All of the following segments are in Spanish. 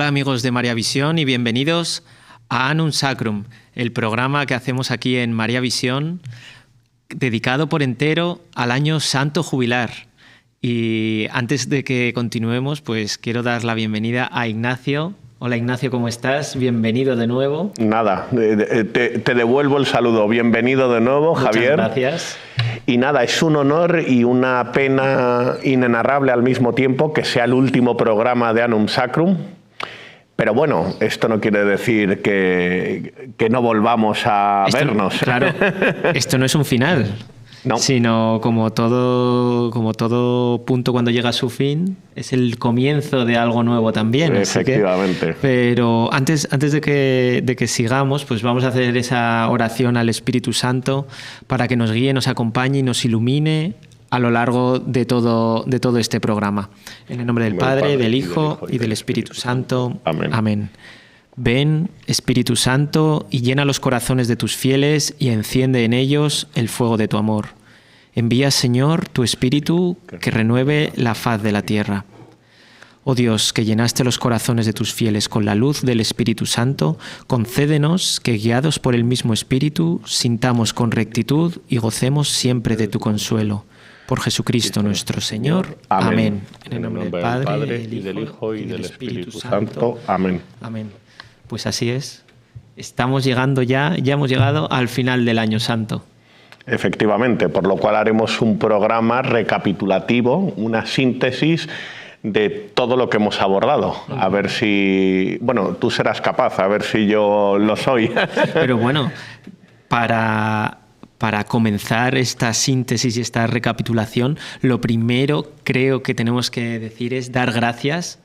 Hola amigos de María Visión y bienvenidos a Annum Sacrum, el programa que hacemos aquí en María Visión, dedicado por entero al año santo jubilar. Y antes de que continuemos, pues quiero dar la bienvenida a Ignacio. Hola Ignacio, ¿cómo estás? Bienvenido de nuevo. Nada, te devuelvo el saludo. Bienvenido de nuevo, Javier. Muchas gracias. Y nada, es un honor y una pena inenarrable al mismo tiempo que sea el último programa de Annum Sacrum. Pero bueno, esto no quiere decir que no volvamos a vernos. Claro, esto no es un final. No. Sino como todo punto cuando llega a su fin, es el comienzo de algo nuevo también. Efectivamente. Pero antes de que sigamos, pues vamos a hacer esa oración al Espíritu Santo para que nos guíe, nos acompañe y nos ilumine a lo largo de todo este programa. En el nombre del Padre, del Hijo y del Espíritu Santo. Amén. Amén. Ven, Espíritu Santo, y llena los corazones de tus fieles y enciende en ellos el fuego de tu amor. Envía, Señor, tu Espíritu que renueve la faz de la tierra. Oh Dios, que llenaste los corazones de tus fieles con la luz del Espíritu Santo, concédenos que, guiados por el mismo Espíritu, sintamos con rectitud y gocemos siempre de tu consuelo. Por Jesucristo nuestro Señor. Amén. En el nombre del Padre, y del Hijo, y del Espíritu Santo. Amén. Amén. Pues así es. Ya hemos llegado al final del Año Santo. Efectivamente, por lo cual haremos un programa recapitulativo, una síntesis de todo lo que hemos abordado. A ver si... Bueno, tú serás capaz, a ver si yo lo soy. Pero bueno, para comenzar esta síntesis y esta recapitulación, lo primero creo que tenemos que decir es dar gracias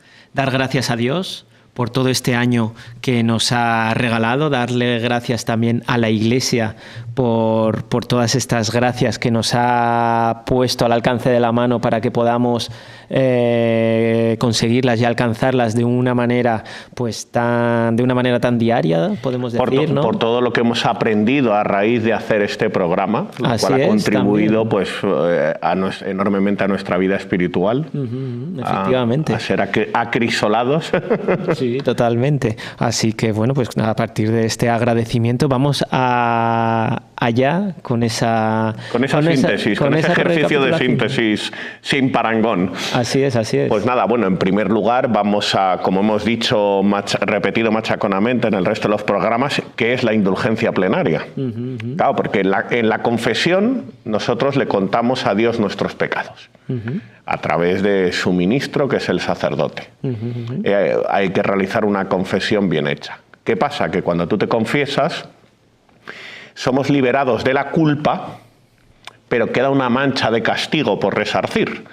a Dios por todo este año que nos ha regalado, darle gracias también a la Iglesia por todas estas gracias que nos ha puesto al alcance de la mano para que podamos conseguirlas y alcanzarlas de una manera tan diaria, podemos decir, ¿no? Por todo lo que hemos aprendido a raíz de hacer este programa, lo cual ha contribuido enormemente a nuestra vida espiritual. Efectivamente. A ser acrisolados. Sí, totalmente. Así que bueno, pues a partir de este agradecimiento vamos allá con esa síntesis, con ese ejercicio de síntesis sin parangón. Así es. Pues nada, bueno, en primer lugar vamos a, como hemos dicho, repetido machaconamente en el resto de los programas, ¿qué es la indulgencia plenaria? Claro, porque en la confesión nosotros le contamos a Dios nuestros pecados. A través de su ministro, que es el sacerdote. Hay que realizar una confesión bien hecha. ¿Qué pasa? Que cuando tú te confiesas, somos liberados de la culpa, pero queda una mancha de castigo por resarcir.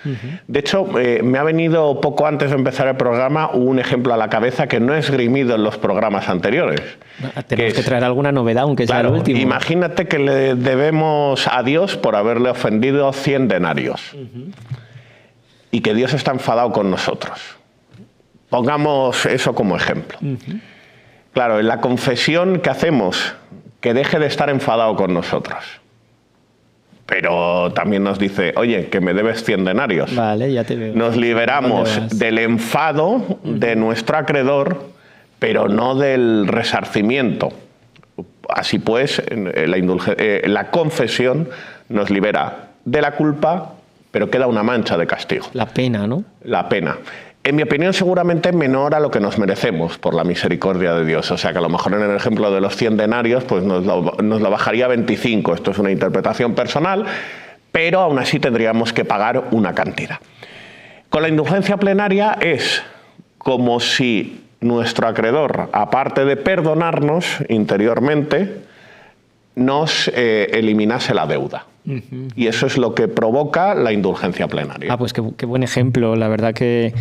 De hecho, me ha venido poco antes de empezar el programa un ejemplo a la cabeza que no he esgrimido en los programas anteriores. Tenemos que traer alguna novedad, aunque sea el último. Imagínate que le debemos a Dios por haberle ofendido 100 denarios. Y que Dios está enfadado con nosotros. Pongamos eso como ejemplo. Claro, en la confesión que hacemos, que deje de estar enfadado con nosotros. Pero también nos dice, oye, que me debes 100 denarios. Vale, ya te veo. Nos liberamos del enfado de nuestro acreedor, pero no del resarcimiento. Así pues, la confesión nos libera de la culpa, pero queda una mancha de castigo. La pena, ¿no? La pena. En mi opinión, seguramente menor a lo que nos merecemos por la misericordia de Dios. O sea, que a lo mejor en el ejemplo de los 100 denarios, pues nos lo bajaría a 25. Esto es una interpretación personal, pero aún así tendríamos que pagar una cantidad. Con la indulgencia plenaria es como si nuestro acreedor, aparte de perdonarnos interiormente, nos eliminase la deuda. Y eso es lo que provoca la indulgencia plenaria. Pues qué buen ejemplo, la verdad que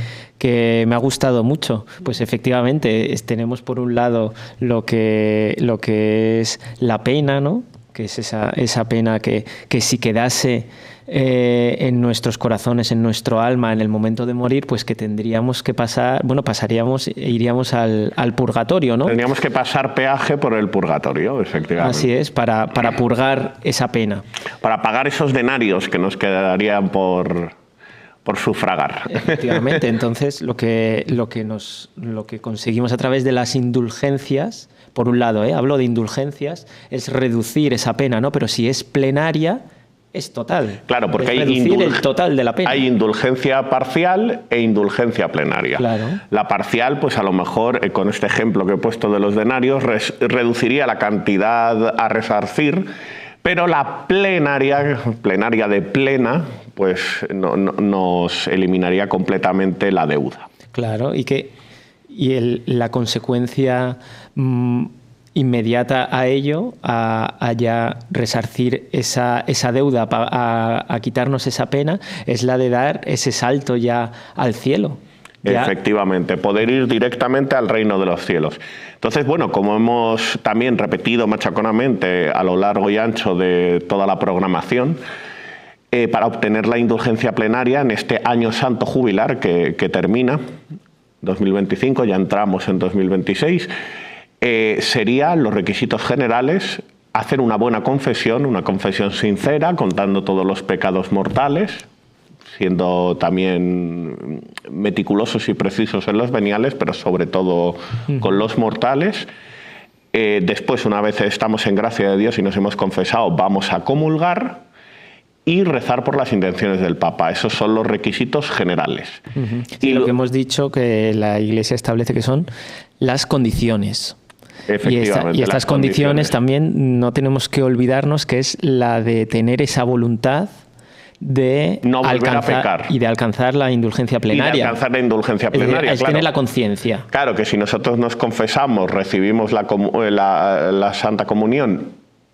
me ha gustado mucho. Pues efectivamente tenemos por un lado lo que es la pena, ¿no? Que es esa pena que si quedase en nuestros corazones, en nuestro alma, en el momento de morir, pues que tendríamos que iríamos al purgatorio, ¿no? Tendríamos que pasar peaje por el purgatorio, efectivamente. Así es, para purgar esa pena. Para pagar esos denarios que nos quedarían por por sufragar. Efectivamente, entonces lo que conseguimos a través de las indulgencias, por un lado, hablo de indulgencias, es reducir esa pena, ¿no? Pero si es plenaria, es total. Claro, porque es reducir el total de la pena. Hay indulgencia parcial e indulgencia plenaria. Claro. La parcial, pues a lo mejor, con este ejemplo que he puesto de los denarios, reduciría la cantidad a resarcir, pero la plenaria de plena, pues nos eliminaría completamente la deuda. Claro, la consecuencia inmediata a ello, a ya resarcir esa deuda, a quitarnos esa pena, es la de dar ese salto ya al cielo. Efectivamente, poder ir directamente al reino de los cielos. Entonces, bueno, como hemos también repetido machaconamente a lo largo y ancho de toda la programación, para obtener la indulgencia plenaria en este año santo jubilar que termina, 2025, ya entramos en 2026, serían los requisitos generales: hacer una buena confesión, una confesión sincera, contando todos los pecados mortales, siendo también meticulosos y precisos en los veniales, pero sobre todo con los mortales. Después, una vez estamos en gracia de Dios y nos hemos confesado, vamos a comulgar y rezar por las intenciones del Papa. Esos son los requisitos generales. Y lo que hemos dicho que la Iglesia establece que son las condiciones. Efectivamente, y estas condiciones también no tenemos que olvidarnos que es la de tener esa voluntad de no volver a pecar y de alcanzar la indulgencia plenaria. Y de alcanzar la indulgencia plenaria, es tener la conciencia. Claro, que si nosotros nos confesamos, recibimos la Santa Comunión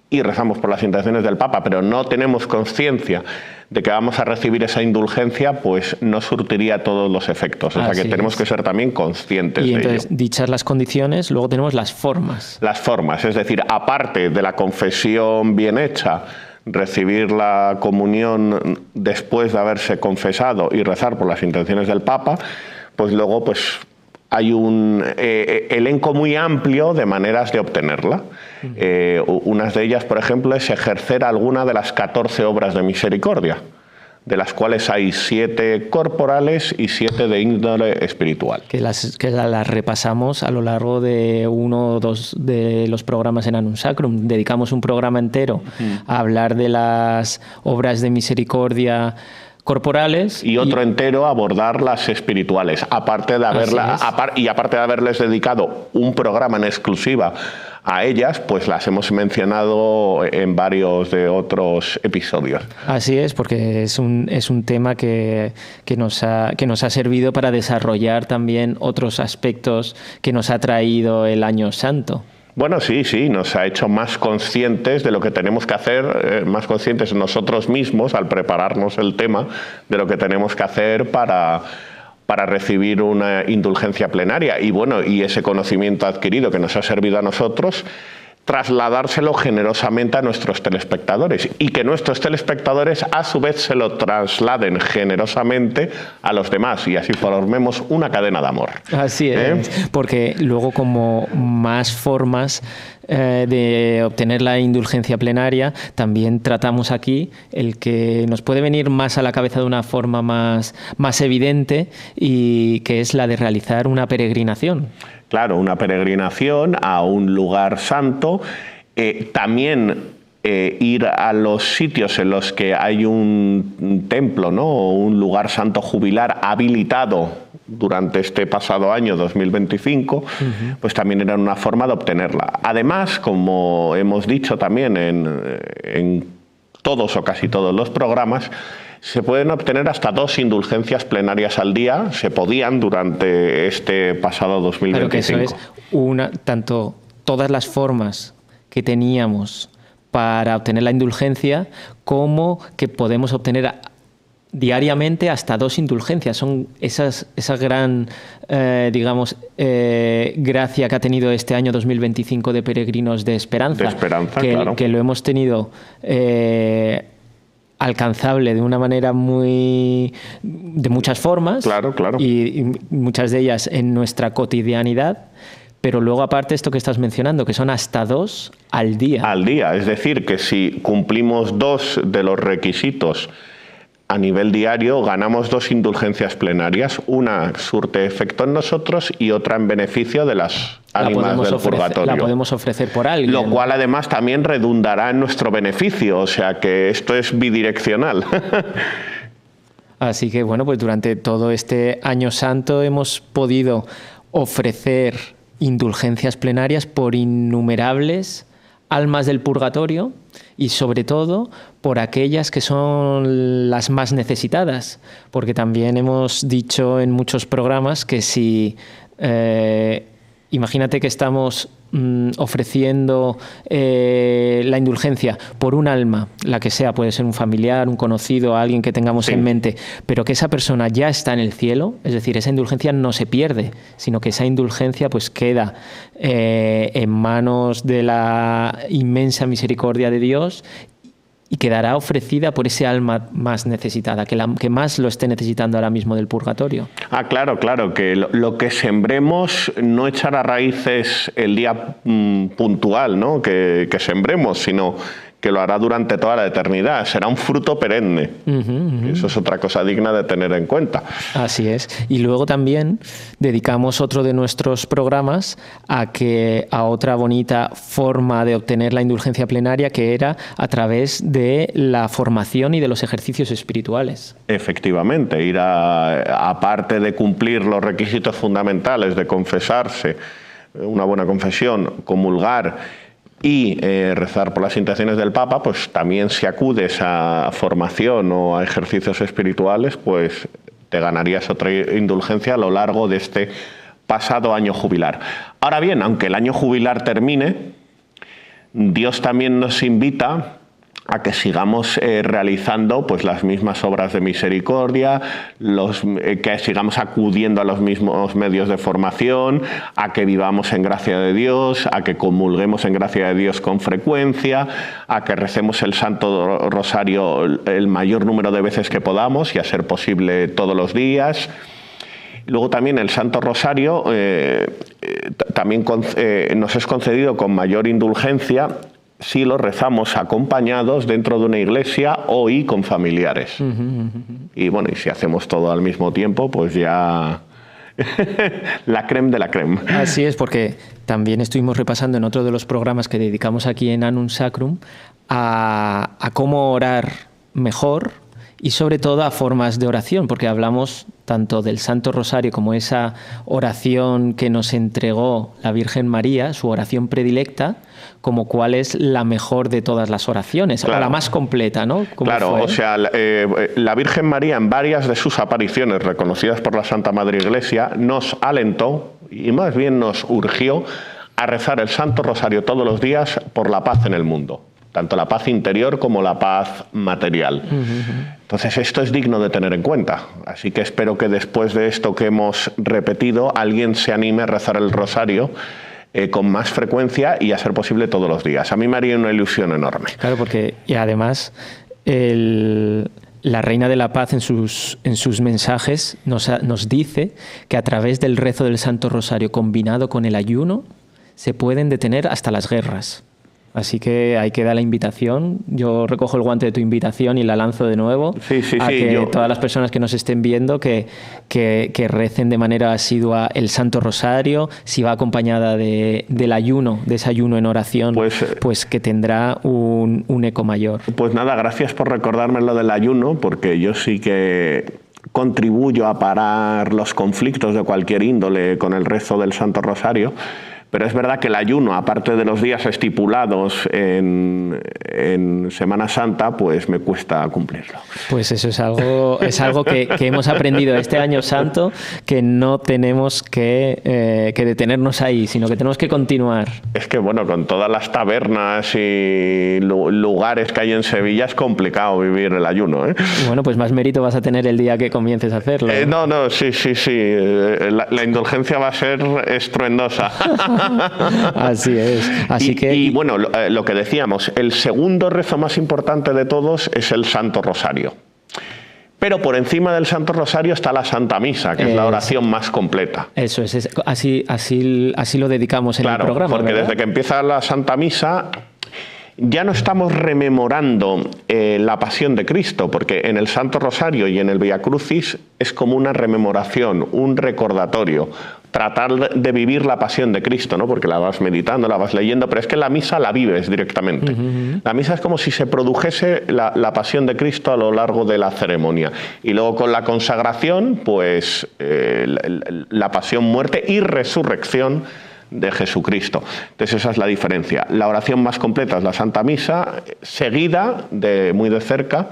y rezamos por las intenciones del Papa, pero no tenemos conciencia de que vamos a recibir esa indulgencia, pues no surtiría todos los efectos. O sea que tenemos que ser también conscientes de ello. Y entonces, dichas las condiciones, luego tenemos las formas. Las formas, es decir, aparte de la confesión bien hecha, recibir la comunión después de haberse confesado y rezar por las intenciones del Papa, pues luego hay un elenco muy amplio de maneras de obtenerla. Unas de ellas, por ejemplo, es ejercer alguna de las 14 obras de misericordia, de las cuales hay 7 corporales y 7 de índole espiritual. Que las repasamos a lo largo de uno o dos de los programas en Annum Sacrum. Dedicamos un programa entero a hablar de las obras de misericordia corporales y otro entero a abordar las espirituales, aparte de haberles dedicado un programa en exclusiva a ellas, pues las hemos mencionado en varios de otros episodios. Así es, porque es un tema que nos ha servido para desarrollar también otros aspectos que nos ha traído el Año Santo. Bueno, sí, nos ha hecho más conscientes de lo que tenemos que hacer, más conscientes nosotros mismos al prepararnos el tema de lo que tenemos que hacer para recibir una indulgencia plenaria. Y bueno, y ese conocimiento adquirido que nos ha servido a nosotros, trasladárselo generosamente a nuestros telespectadores y que nuestros telespectadores a su vez se lo trasladen generosamente a los demás y así formemos una cadena de amor. Así es, porque luego como más formas de obtener la indulgencia plenaria, también tratamos aquí el que nos puede venir más a la cabeza de una forma más evidente, y que es la de realizar una peregrinación. Claro, una peregrinación a un lugar santo, también ir a los sitios en los que hay un templo, ¿no? O un lugar santo jubilar habilitado durante este pasado año 2025, pues también era una forma de obtenerla. Además, como hemos dicho también en todos o casi todos los programas, se pueden obtener hasta 2 indulgencias plenarias al día, se podían durante este pasado 2025. Claro que eso es tanto todas las formas que teníamos para obtener la indulgencia, como que podemos obtener diariamente hasta 2 indulgencias. Son esa gran, gracia que ha tenido este año 2025 de Peregrinos de Esperanza. Claro. Que lo hemos tenido alcanzable de una manera de muchas formas. Claro. Y muchas de ellas en nuestra cotidianidad. Pero luego, aparte, esto que estás mencionando, que son hasta 2 al día. Al día, es decir, que si cumplimos 2 de los requisitos a nivel diario ganamos 2 indulgencias plenarias. Una surte efecto en nosotros y otra en beneficio de las ánimas del purgatorio. La podemos ofrecer por alguien. Lo cual además también redundará en nuestro beneficio, o sea que esto es bidireccional. Así que bueno, pues durante todo este año santo hemos podido ofrecer indulgencias plenarias por innumerables almas del purgatorio y sobre todo por aquellas que son las más necesitadas, porque también hemos dicho en muchos programas que si imagínate que estamos ofreciendo la indulgencia por un alma, la que sea, puede ser un familiar, un conocido, alguien que tengamos en mente, pero que esa persona ya está en el cielo, es decir, esa indulgencia no se pierde, sino que esa indulgencia pues queda en manos de la inmensa misericordia de Dios y quedará ofrecida por ese alma más necesitada, que más lo esté necesitando ahora mismo del purgatorio. Ah, claro, que lo que sembremos no echará raíces el día puntual, ¿no? que sembremos, sino que lo hará durante toda la eternidad. Será un fruto perenne. Eso es otra cosa digna de tener en cuenta. Así es. Y luego también dedicamos otro de nuestros programas a otra bonita forma de obtener la indulgencia plenaria, que era a través de la formación y de los ejercicios espirituales. Efectivamente, aparte de cumplir los requisitos fundamentales de confesarse, una buena confesión, comulgar y rezar por las intenciones del Papa, pues también si acudes a formación o a ejercicios espirituales, pues te ganarías otra indulgencia a lo largo de este pasado año jubilar. Ahora bien, aunque el año jubilar termine, Dios también nos invita a que sigamos realizando pues las mismas obras de misericordia, que sigamos acudiendo a los mismos medios de formación, a que vivamos en gracia de Dios, a que comulguemos en gracia de Dios con frecuencia, a que recemos el Santo Rosario el mayor número de veces que podamos y a ser posible todos los días. Luego también el Santo Rosario también nos es concedido con mayor indulgencia si lo rezamos acompañados dentro de una iglesia o y con familiares. Y bueno, y si hacemos todo al mismo tiempo, pues ya la crème de la crème. Así es, porque también estuvimos repasando en otro de los programas que dedicamos aquí en Annum Sacrum a cómo orar mejor y sobre todo a formas de oración, porque hablamos tanto del Santo Rosario como esa oración que nos entregó la Virgen María, su oración predilecta, como cuál es la mejor de todas las oraciones, claro, o la más completa, ¿no? Claro, fue? O sea, la Virgen María en varias de sus apariciones reconocidas por la Santa Madre Iglesia nos alentó y más bien nos urgió a rezar el Santo Rosario todos los días por la paz en el mundo, tanto la paz interior como la paz material. Entonces esto es digno de tener en cuenta, así que espero que después de esto que hemos repetido alguien se anime a rezar el Rosario con más frecuencia y a ser posible todos los días. A mí me haría una ilusión enorme. Claro, porque y además la Reina de la Paz en sus mensajes nos dice que a través del rezo del Santo Rosario combinado con el ayuno se pueden detener hasta las guerras. Así que ahí queda la invitación. Yo recojo el guante de tu invitación y la lanzo de nuevo todas las personas que nos estén viendo que recen de manera asidua el Santo Rosario. Si va acompañada del ayuno, de ese ayuno en oración, pues que tendrá un eco mayor. Pues nada, gracias por recordarme lo del ayuno, porque yo sí que contribuyo a parar los conflictos de cualquier índole con el rezo del Santo Rosario. Pero es verdad que el ayuno, aparte de los días estipulados en Semana Santa, pues me cuesta cumplirlo. Pues eso es algo que hemos aprendido este año santo, que no tenemos que detenernos ahí, sino que tenemos que continuar. Es que bueno, con todas las tabernas y lugares que hay en Sevilla es complicado vivir el ayuno, ¿eh? Bueno, pues más mérito vas a tener el día que comiences a hacerlo. Sí. La indulgencia va a ser estruendosa. Así es. Y bueno, lo que decíamos, el segundo rezo más importante de todos es el Santo Rosario. Pero por encima del Santo Rosario está la Santa Misa, que es la oración más completa. Eso es. Así lo dedicamos en el programa. Porque ¿verdad? Desde que empieza la Santa Misa, ya no estamos rememorando la pasión de Cristo, porque en el Santo Rosario y en el Via Crucis es como una rememoración, un recordatorio, tratar de vivir la pasión de Cristo, ¿no? Porque la vas meditando, la vas leyendo, pero es que en la misa la vives directamente. La misa es como si se produjese la pasión de Cristo a lo largo de la ceremonia. Y luego con la consagración, pues la pasión, muerte y resurrección de Jesucristo. Entonces esa es la diferencia. La oración más completa es la Santa Misa, seguida muy de cerca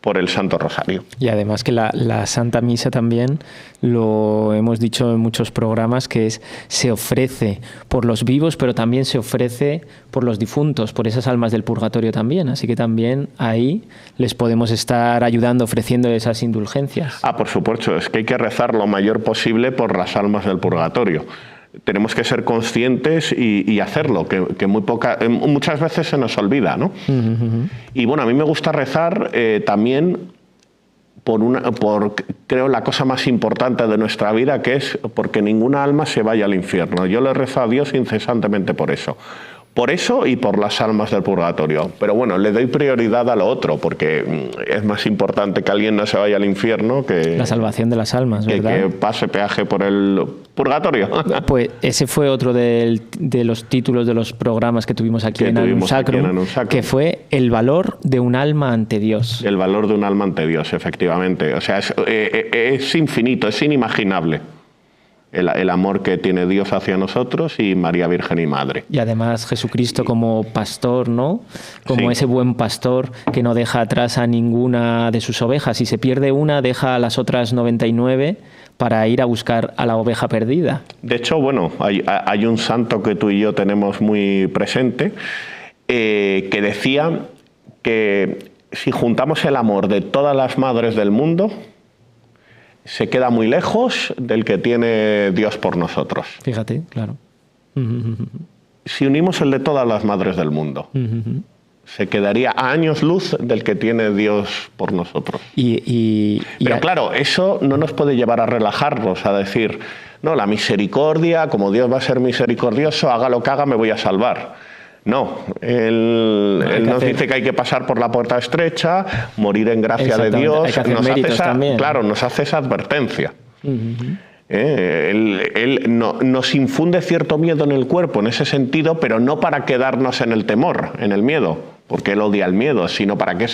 por el Santo Rosario. Y además que la Santa Misa también, lo hemos dicho en muchos programas, que se ofrece por los vivos, pero también se ofrece por los difuntos, por esas almas del purgatorio también. Así que también ahí les podemos estar ayudando, ofreciendo esas indulgencias. Por supuesto, es que hay que rezar lo mayor posible por las almas del purgatorio. Tenemos que ser conscientes y hacerlo, que muchas veces se nos olvida, ¿no? Y bueno, a mí me gusta rezar también por creo la cosa más importante de nuestra vida, que es porque ninguna alma se vaya al infierno. Yo le rezo a Dios incesantemente por eso. Por eso y por las almas del purgatorio. Pero bueno, le doy prioridad a lo otro, porque es más importante que alguien no se vaya al infierno que... La salvación de las almas, ¿verdad? Que pase peaje por el purgatorio. Pues ese fue otro de los títulos de los programas que tuvimos aquí en Annum Sacrum, que fue el valor de un alma ante Dios. El valor de un alma ante Dios, efectivamente. O sea, es infinito, es inimaginable. El amor que tiene Dios hacia nosotros y María Virgen y Madre. Y además Jesucristo como pastor, ¿no? Como ese buen pastor que no deja atrás a ninguna de sus ovejas. Si se pierde una, deja a las otras 99 para ir a buscar a la oveja perdida. De hecho, bueno, hay un santo que tú y yo tenemos muy presente que decía que si juntamos el amor de todas las madres del mundo, se queda muy lejos del que tiene Dios por nosotros. Fíjate, claro. Si unimos el de todas las madres del mundo, se quedaría a años luz del que tiene Dios por nosotros. Pero claro, eso no nos puede llevar a relajarnos, a decir, no, la misericordia, como Dios va a ser misericordioso, haga lo que haga, me voy a salvar. No, él nos dice que hay que pasar por la puerta estrecha, morir en gracia de Dios. Nos hace esa advertencia. Él nos infunde cierto miedo en el cuerpo, en ese sentido, pero no para quedarnos en el temor, en el miedo, porque él odia el miedo, sino para que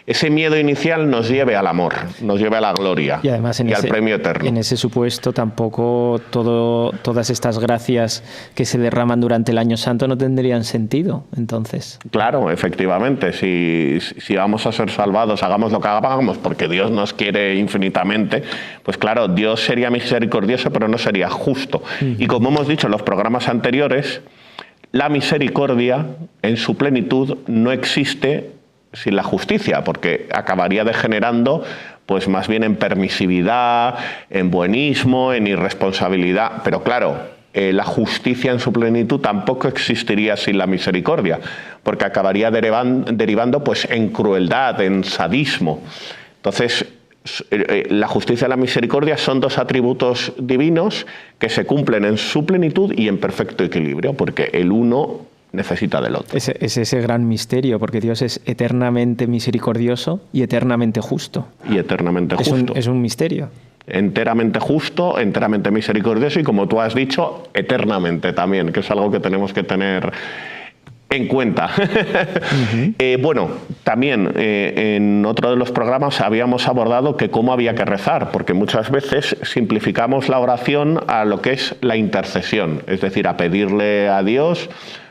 ese miedo inicial nos lleve al amor, nos lleve a la gloria y además al premio eterno. En ese supuesto tampoco todas estas gracias que se derraman durante el Año Santo no tendrían sentido, entonces. Claro, efectivamente, si vamos a ser salvados, hagamos lo que hagamos, porque Dios nos quiere infinitamente, pues claro, Dios sería misericordioso, pero no sería justo. Y como hemos dicho en los programas anteriores, la misericordia en su plenitud no existe sin la justicia, porque acabaría degenerando pues más bien en permisividad, en buenismo, en irresponsabilidad. Pero claro, la justicia en su plenitud tampoco existiría sin la misericordia, porque acabaría derivando pues en crueldad, en sadismo. Entonces, la justicia y la misericordia son dos atributos divinos que se cumplen en su plenitud y en perfecto equilibrio, porque el uno necesita del otro. Es ese gran misterio, porque Dios es eternamente misericordioso y eternamente justo. Y eternamente justo. Es un misterio. Enteramente justo, enteramente misericordioso y, como tú has dicho, eternamente también, que es algo que tenemos que tener en cuenta. Bueno, también en otro de los programas habíamos abordado que cómo había que rezar, porque muchas veces simplificamos la oración a lo que es la intercesión, es decir, a pedirle a Dios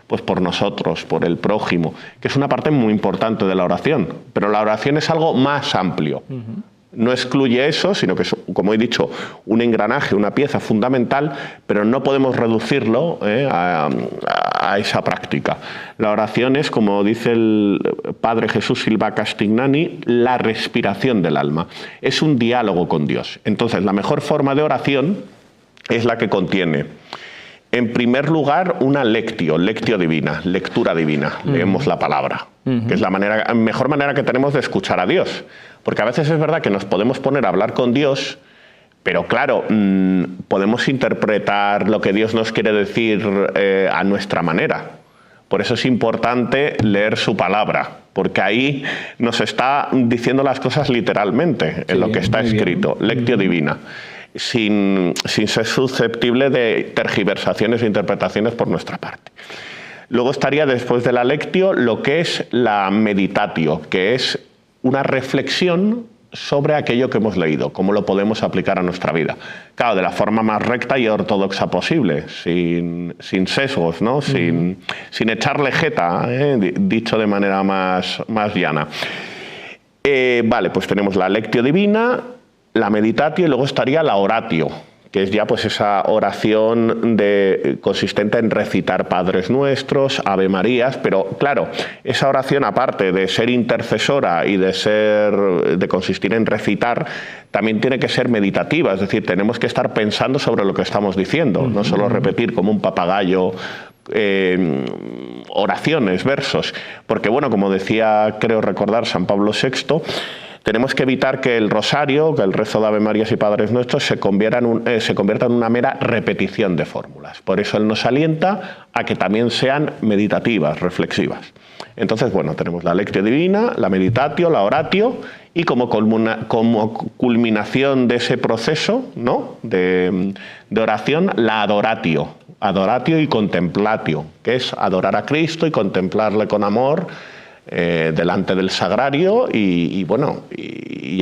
pues por nosotros, por el prójimo, que es una parte muy importante de la oración, pero la oración es algo más amplio. No excluye eso, sino que es, como he dicho, un engranaje, una pieza fundamental, pero no podemos reducirlo a esa práctica. La oración es, como dice el padre Jesús Silva Castignani, la respiración del alma. Es un diálogo con Dios. Entonces, la mejor forma de oración es la que contiene, en primer lugar, una lectio divina, lectura divina. Leemos la palabra, que es la mejor manera que tenemos de escuchar a Dios. Porque a veces es verdad que nos podemos poner a hablar con Dios, pero claro, podemos interpretar lo que Dios nos quiere decir a nuestra manera. Por eso es importante leer su palabra, porque ahí nos está diciendo las cosas literalmente, en lo que está escrito, Lectio Divina, sin ser susceptible de tergiversaciones e interpretaciones por nuestra parte. Luego estaría, después de la Lectio, lo que es la Meditatio, que es una reflexión sobre aquello que hemos leído, cómo lo podemos aplicar a nuestra vida. Claro, de la forma más recta y ortodoxa posible, sin sesgos, ¿no? Sin echarle jeta, dicho de manera más llana. Vale, pues tenemos la Lectio Divina, la Meditatio y luego estaría la Oratio, que es ya pues esa oración consistente en recitar Padres Nuestros, Ave Marías, pero claro, esa oración, aparte de ser intercesora y de consistir en recitar, también tiene que ser meditativa, es decir, tenemos que estar pensando sobre lo que estamos diciendo, no solo repetir como un papagayo oraciones, versos, porque bueno, como decía, creo recordar, San Pablo VI, tenemos que evitar que el rosario, que el rezo de Ave Marías y Padres Nuestros se convierta en una mera repetición de fórmulas. Por eso él nos alienta a que también sean meditativas, reflexivas. Entonces, bueno, tenemos la Lectio Divina, la Meditatio, la Oratio, y como culminación de ese proceso, ¿no?, de oración, la Adoratio. Adoratio y Contemplatio, que es adorar a Cristo y contemplarle con amor, delante del sagrario y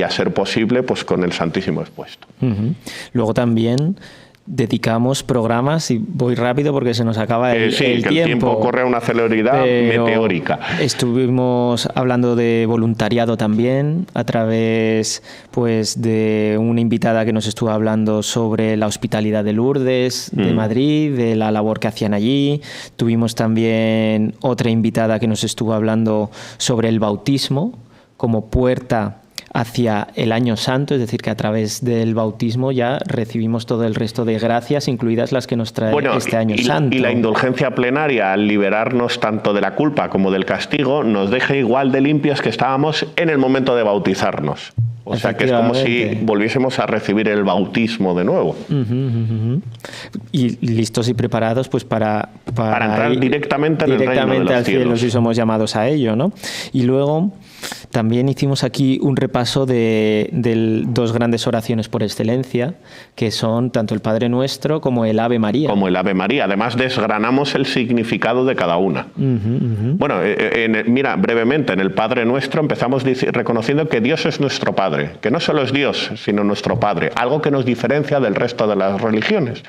a ser posible pues con el Santísimo expuesto. Luego también dedicamos programas, y voy rápido porque se nos acaba el tiempo. El tiempo corre a una celeridad meteórica. Estuvimos hablando de voluntariado también, a través pues de una invitada que nos estuvo hablando sobre la hospitalidad de Lourdes, de Madrid, de la labor que hacían allí. Tuvimos también otra invitada que nos estuvo hablando sobre el bautismo como puerta hacia el Año Santo, es decir, que a través del bautismo ya recibimos todo el resto de gracias, incluidas las que nos trae este Año Santo. Y la indulgencia plenaria, al liberarnos tanto de la culpa como del castigo, nos deja igual de limpios que estábamos en el momento de bautizarnos. O sea, que es como si volviésemos a recibir el bautismo de nuevo. Y listos y preparados pues para entrar directamente en el reino de los al cielo, cielos. si somos llamados a ello, ¿no? Y luego también hicimos aquí un repaso de dos grandes oraciones por excelencia, que son tanto el Padre Nuestro como el Ave María. Como el Ave María. Además, desgranamos el significado de cada una. Bueno, mira, brevemente, en el Padre Nuestro empezamos reconociendo que Dios es nuestro Padre, que no solo es Dios, sino nuestro Padre, algo que nos diferencia del resto de las religiones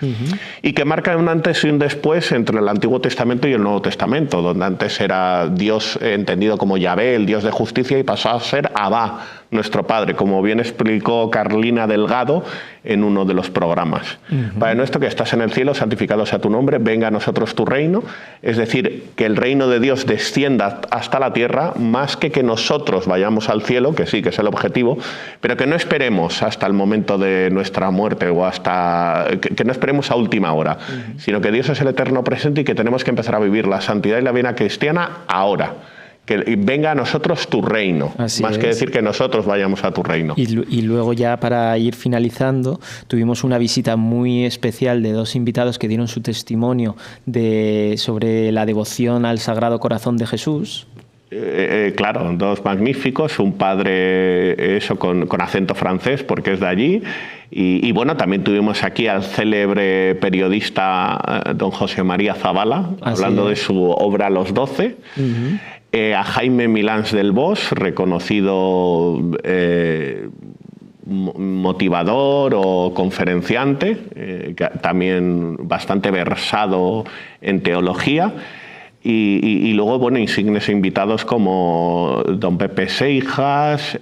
y que marca un antes y un después entre el Antiguo Testamento y el Nuevo Testamento, donde antes era Dios entendido como Yahvé, el Dios de justicia, y pasó a ser Abba, nuestro Padre, como bien explicó Carlina Delgado en uno de los programas. Padre nuestro que estás en el cielo, santificado sea tu nombre, venga a nosotros tu reino, es decir, que el reino de Dios descienda hasta la tierra, más que nosotros vayamos al cielo, que sí, que es el objetivo, pero que no esperemos hasta el momento de nuestra muerte o hasta que no esperemos a última hora, sino que Dios es el eterno presente y que tenemos que empezar a vivir la santidad y la vida cristiana ahora. Que venga a nosotros tu reino, más que decir que nosotros vayamos a tu reino. Y luego ya para ir finalizando, tuvimos una visita muy especial de dos invitados que dieron su testimonio sobre la devoción al Sagrado Corazón de Jesús. Claro, dos magníficos, un padre con acento francés porque es de allí, y bueno, también tuvimos aquí al célebre periodista don José María Zavala, hablando de su obra Los 12, a Jaime Milans del Bosch, reconocido motivador o conferenciante, también bastante versado en teología. Y luego, bueno, insignes invitados como don Pepe Seijas,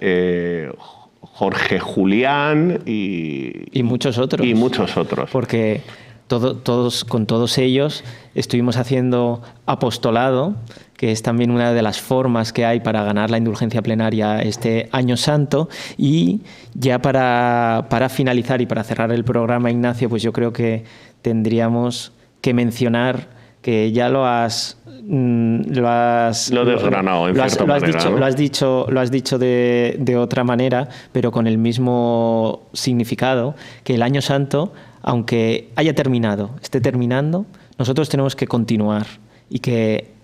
Jorge Julián y muchos otros. Y muchos otros. Porque con todos ellos estuvimos haciendo apostolado, que es también una de las formas que hay para ganar la indulgencia plenaria este Año Santo. Y ya para finalizar y para cerrar el programa, Ignacio, pues yo creo que tendríamos que mencionar que ya lo has desgranado en cierta manera, ¿no? Lo has dicho de otra manera, pero con el mismo significado, que el Año Santo, aunque esté terminando, nosotros tenemos que continuar, y que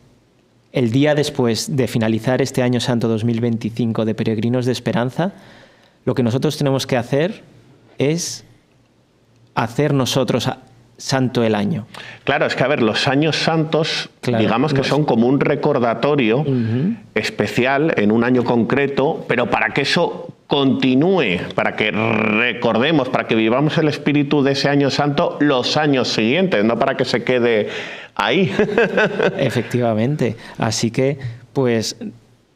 el día después de finalizar este Año Santo 2025 de Peregrinos de Esperanza, lo que nosotros tenemos que hacer es hacer nosotros santo el año. Claro, es que a ver, los años santos, digamos que son como un recordatorio especial en un año concreto, pero para que eso continúe, para que recordemos, para que vivamos el espíritu de ese año santo los años siguientes, no para que se quede ahí. Efectivamente. Así que, pues,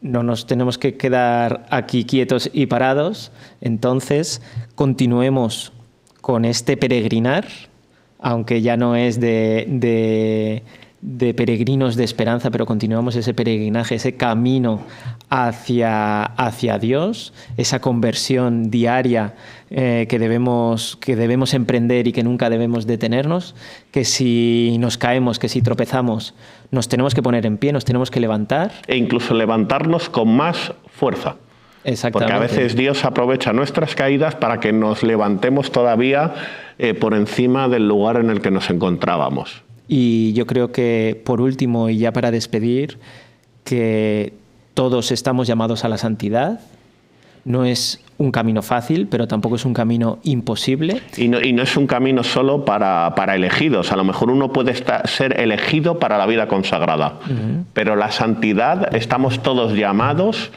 no nos tenemos que quedar aquí quietos y parados. Entonces, continuemos con este peregrinar, aunque ya no es de peregrinos de esperanza, pero continuamos ese peregrinaje, ese camino hacia Dios, esa conversión diaria que debemos emprender y que nunca debemos detenernos, que si nos caemos, que si tropezamos, nos tenemos que poner en pie, nos tenemos que levantar. E incluso levantarnos con más fuerza. Exactamente. Porque a veces Dios aprovecha nuestras caídas para que nos levantemos todavía por encima del lugar en el que nos encontrábamos. Y yo creo que, por último, y ya para despedir, que todos estamos llamados a la santidad. No es un camino fácil, pero tampoco es un camino imposible. Y no es un camino solo para elegidos. A lo mejor uno puede ser elegido para la vida consagrada. Pero la santidad estamos todos llamados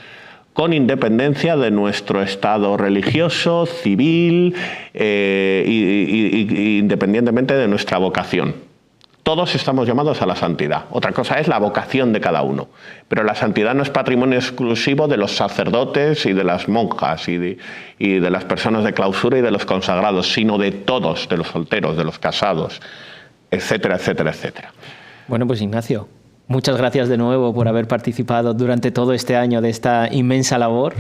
con independencia de nuestro estado religioso, civil, independientemente de nuestra vocación. Todos estamos llamados a la santidad. Otra cosa es la vocación de cada uno. Pero la santidad no es patrimonio exclusivo de los sacerdotes y de las monjas y de las personas de clausura y de los consagrados, sino de todos, de los solteros, de los casados, etcétera, etcétera, etcétera. Bueno, pues Ignacio, muchas gracias de nuevo por haber participado durante todo este año de esta inmensa labor.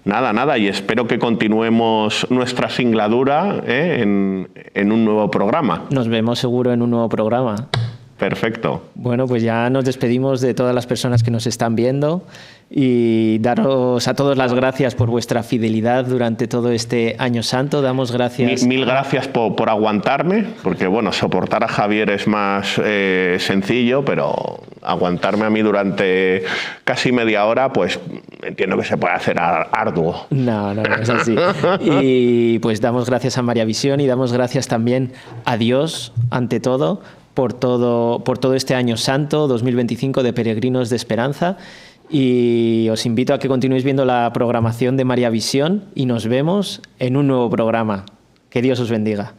Nada, y espero que continuemos nuestra singladura en un nuevo programa. Nos vemos seguro en un nuevo programa. Perfecto. Bueno, pues ya nos despedimos de todas las personas que nos están viendo y daros a todos las gracias por vuestra fidelidad durante todo este Año Santo. Damos gracias. Mil gracias por aguantarme, porque bueno, soportar a Javier es más sencillo, pero aguantarme a mí durante casi media hora, pues entiendo que se puede hacer arduo. No es así. Y pues damos gracias a María Visión y damos gracias también a Dios, ante todo, por todo este Año Santo 2025 de Peregrinos de Esperanza. Y os invito a que continuéis viendo la programación de María Visión y nos vemos en un nuevo programa. Que Dios os bendiga.